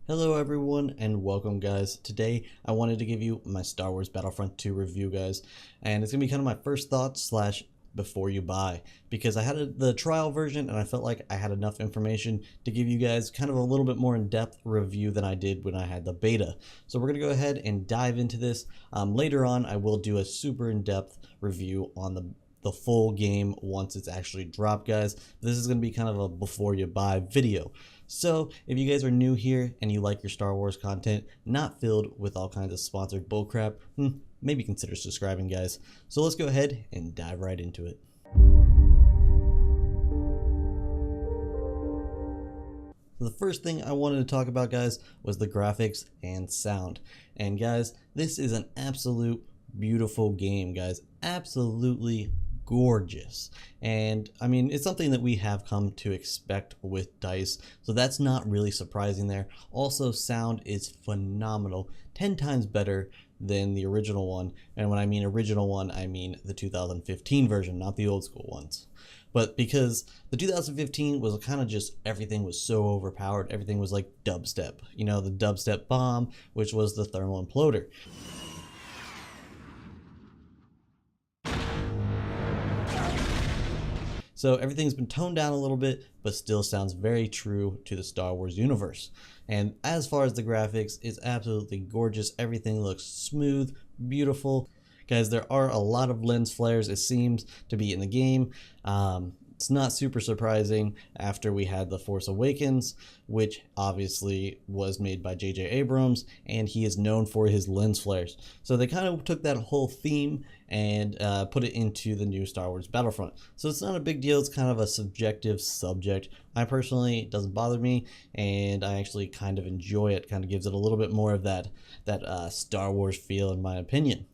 Hello everyone and welcome guys. Today I wanted to give you my Star Wars Battlefront 2 review guys, and it's going to be kind of my first thoughts slash before you buy, because I had the trial version and I felt like I had enough information to give you guys kind of a little bit more in-depth review than I did when I had the beta. So we're going to go ahead and dive into this. Later on I will do a super in-depth review on the full game once it's actually dropped guys. This is going to be kind of a before you buy video. So if you guys are new here and you like your Star Wars content not filled with all kinds of sponsored bullcrap, maybe consider subscribing guys. So let's go ahead and dive right into it. So the first thing I wanted to talk about guys was the graphics and sound. And guys, this is an absolute beautiful game guys, absolutely gorgeous. And I mean, it's something that we have come to expect with DICE, so that's not really surprising there. Also, sound is phenomenal, 10 times better than the original one. And when I mean original one, I mean the 2015 version, not the old school ones. But because the 2015 was kind of just, everything was so overpowered, everything was like dubstep, you know, the dubstep bomb, which was the thermal imploder. So everything's been toned down a little bit, but still sounds very true to the Star Wars universe. And as far as the graphics, it's absolutely gorgeous. Everything looks smooth, beautiful. Guys, there are a lot of lens flares, it seems to be in the game. It's not super surprising after we had The Force Awakens, which obviously was made by J.J. Abrams, and he is known for his lens flares. So they kind of took that whole theme and put it into the new Star Wars Battlefront. So it's not a big deal, it's kind of a subjective subject. I personally, it doesn't bother me, and I actually kind of enjoy it. Kind of gives it a little bit more of that Star Wars feel in my opinion.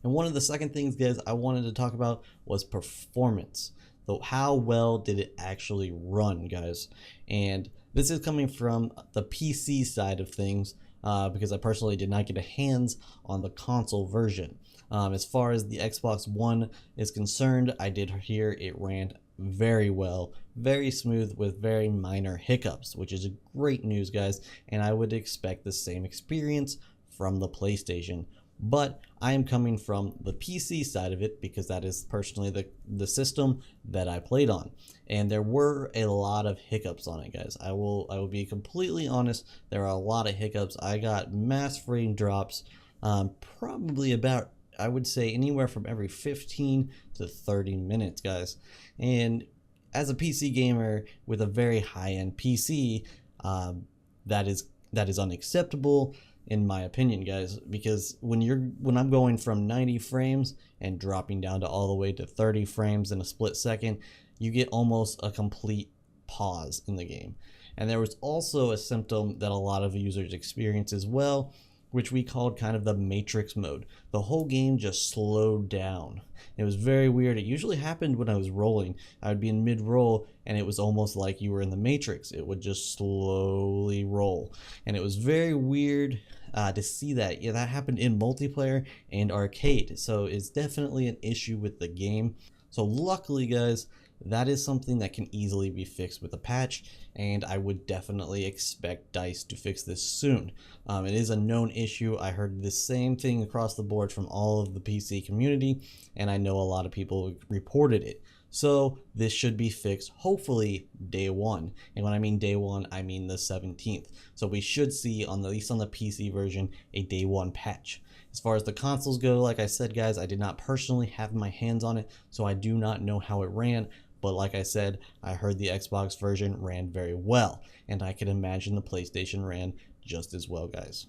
And one of the second things guys I wanted to talk about was performance. So how well did it actually run guys? And this is coming from the PC side of things, because I personally did not get a hands on the console version. As far as the Xbox One is concerned, I did hear it ran very well, very smooth with very minor hiccups, which is great news guys, and I would expect the same experience from the PlayStation. But I am coming from the PC side of it because that is personally the system that I played on, and there were a lot of hiccups on it guys. I will be completely honest, there are a lot of hiccups. I got mass frame drops, probably about, I would say, anywhere from every 15 to 30 minutes guys. And as a PC gamer with a very high-end PC, that is unacceptable in my opinion guys, because when I'm going from 90 frames and dropping down to all the way to 30 frames in a split second, you get almost a complete pause in the game. And there was also a symptom that a lot of users experience as well, which we called kind of the matrix mode. The whole game just slowed down. It was very weird. It usually happened when I was rolling. I would be in mid-roll and it was almost like you were in the Matrix. It would just slowly roll. And it was very weird to see that. Yeah, that happened in multiplayer and arcade. So it's definitely an issue with the game. So luckily guys, that is something that can easily be fixed with a patch, and I would definitely expect DICE to fix this soon. It is a known issue. I heard the same thing across the board from all of the PC community, and I know a lot of people reported it. So this should be fixed hopefully day one. And when I mean day one, I mean the 17th. So we should see, at least on the PC version, a day one patch. As far as the consoles go, like I said guys, I did not personally have my hands on it, so I do not know how it ran. But like I said, I heard the Xbox version ran very well, and I can imagine the PlayStation ran just as well guys.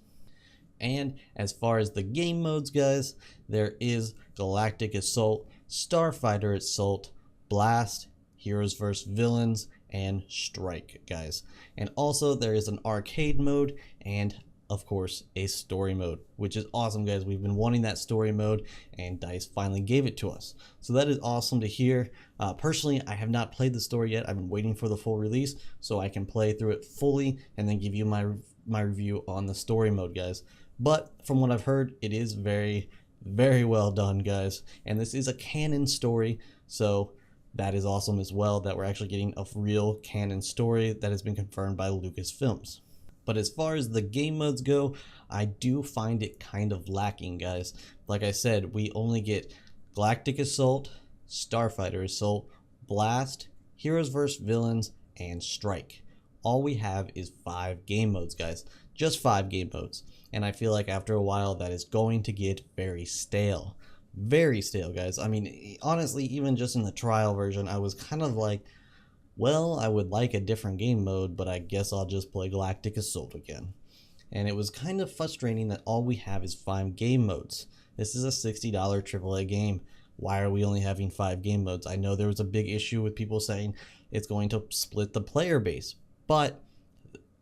And as far as the game modes guys, there is Galactic Assault, Starfighter Assault, Blast, Heroes vs Villains, and Strike guys. And also there is an arcade mode and of course a story mode, which is awesome guys. We've been wanting that story mode and DICE finally gave it to us, so that is awesome to hear. Personally, I have not played the story yet. I've been waiting for the full release so I can play through it fully and then give you my review on the story mode guys. But from what I've heard, it is very well done guys, and this is a canon story, so that is awesome as well, that we're actually getting a real canon story that has been confirmed by Lucasfilms. But as far as the game modes go, I do find it kind of lacking, guys. Like I said, we only get Galactic Assault, Starfighter Assault, Blast, Heroes vs. Villains, and Strike. All we have is 5 game modes, guys. Just 5 game modes. And I feel like after a while that is going to get very stale. Very stale, guys. I mean, honestly, even just in the trial version, I was kind of like, well, I would like a different game mode, but I guess I'll just play Galactic Assault again. And it was kind of frustrating that all we have is 5 game modes. This is a $60 AAA game. Why are we only having 5 game modes? I know there was a big issue with people saying it's going to split the player base, but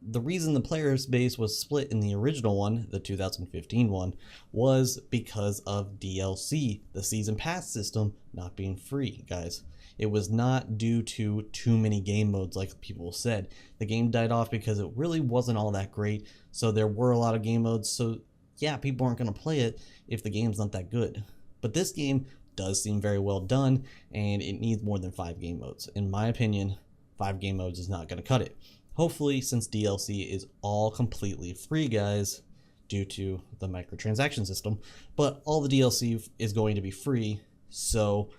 the reason the player base was split in the original one, the 2015 one, was because of DLC, the season pass system not being free, guys. It was not due to too many game modes like people said. The game died off because it really wasn't all that great, so there were a lot of game modes, so yeah, people aren't going to play it if the game's not that good. But this game does seem very well done, and it needs more than 5 game modes. In my opinion, 5 game modes is not going to cut it. Hopefully, since DLC is all completely free, guys, due to the microtransaction system, but all the DLC is going to be free, so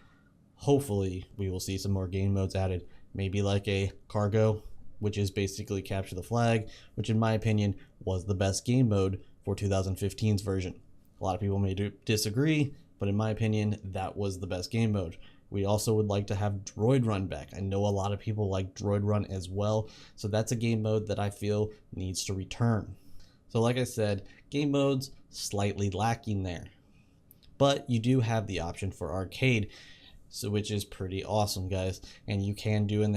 hopefully we will see some more game modes added. Maybe like a cargo, which is basically capture the flag, which in my opinion was the best game mode for 2015's version. A lot of people may disagree, but in my opinion, that was the best game mode. We also would like to have Droid Run back. I know a lot of people like Droid Run as well, so that's a game mode that I feel needs to return. So like I said, game modes slightly lacking there. But you do have the option for arcade, so which is pretty awesome, guys. And you can go in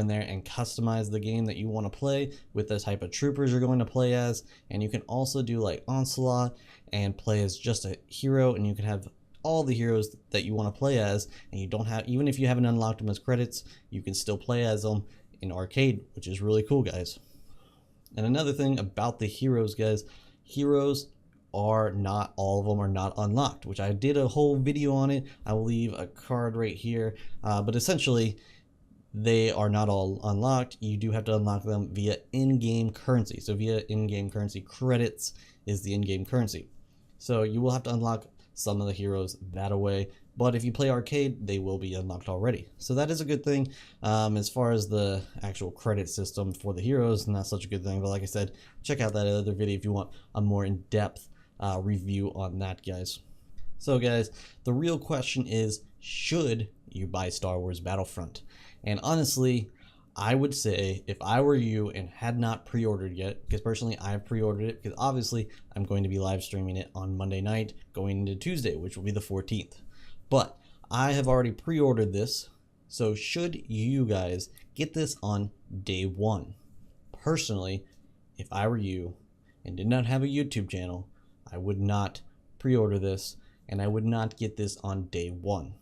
there and customize the game that you want to play with the type of troopers you're going to play as. And you can also do like Onslaught and play as just a hero, and you can have all the heroes that you want to play as, and you don't have, even if you haven't unlocked them as credits, you can still play as them in arcade, which is really cool, guys. And another thing about the heroes, guys, heroes are not, all of them are not unlocked, which I did a whole video on it. I will leave a card right here, but essentially they are not all unlocked. You do have to unlock them via in-game currency. So via in-game currency, credits is the in-game currency. So you will have to unlock some of the heroes that way, but if you play arcade, they will be unlocked already. So that is a good thing. As far as the actual credit system for the heroes, not such a good thing, but like I said, check out that other video if you want a more in-depth review on that, guys. So guys, the real question is, should you buy Star Wars Battlefront? And honestly, I would say if I were you and had not pre-ordered yet, because personally I have pre-ordered it, because obviously I'm going to be live streaming it on Monday night going into Tuesday, which will be the 14th. But I have already pre-ordered this, so should you guys get this on day 1? Personally, if I were you and did not have a YouTube channel, I would not pre-order this, and I would not get this on day 1.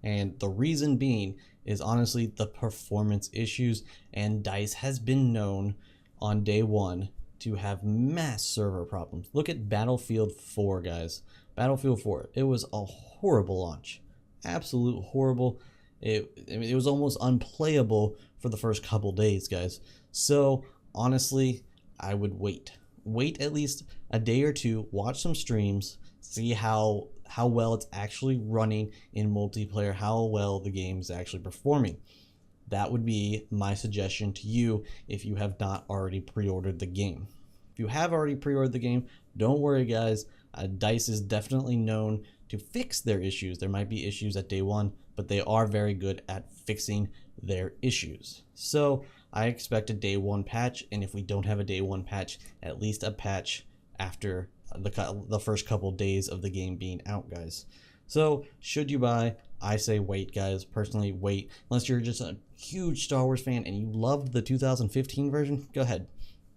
And the reason being is honestly the performance issues, and DICE has been known on day 1 to have mass server problems. Look at Battlefield 4, guys. Battlefield 4, it was a horrible launch. Absolute horrible. It was almost unplayable for the first couple days, guys. So honestly, I would wait. Wait at least a day or two, watch some streams, see how well it's actually running in multiplayer, how well the game is actually performing. That would be my suggestion to you if you have not already pre-ordered the game. If you have already pre-ordered the game, don't worry, guys. DICE is definitely known to fix their issues. There might be issues at day 1, but they are very good at fixing their issues. So I expect a day 1 patch, and if we don't have a day 1 patch, at least a patch after the first couple days of the game being out, guys. So should you buy? I say wait, guys. Personally, wait. Unless you're just a huge Star Wars fan and you loved the 2015 version, go ahead,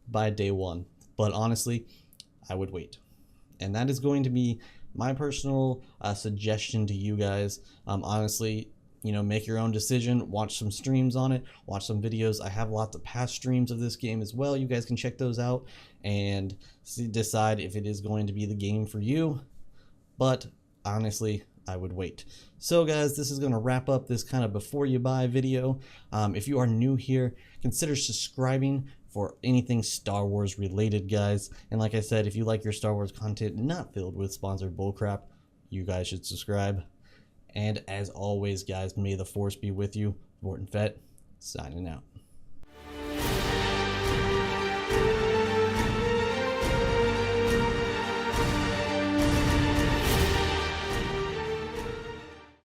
buy day 1. But honestly, I would wait. And that is going to be my personal suggestion to you guys. Honestly, you know, make your own decision, watch some streams on it, watch some videos. I have lots of past streams of this game as well. You guys can check those out and decide if it is going to be the game for you. But honestly, I would wait. So guys, this is going to wrap up this kind of before you buy video. If you are new here, consider subscribing for anything Star Wars related, guys. And like I said, if you like your Star Wars content not filled with sponsored bullcrap, you guys should subscribe. And as always, guys, may the Force be with you. Vorten Fett, signing out.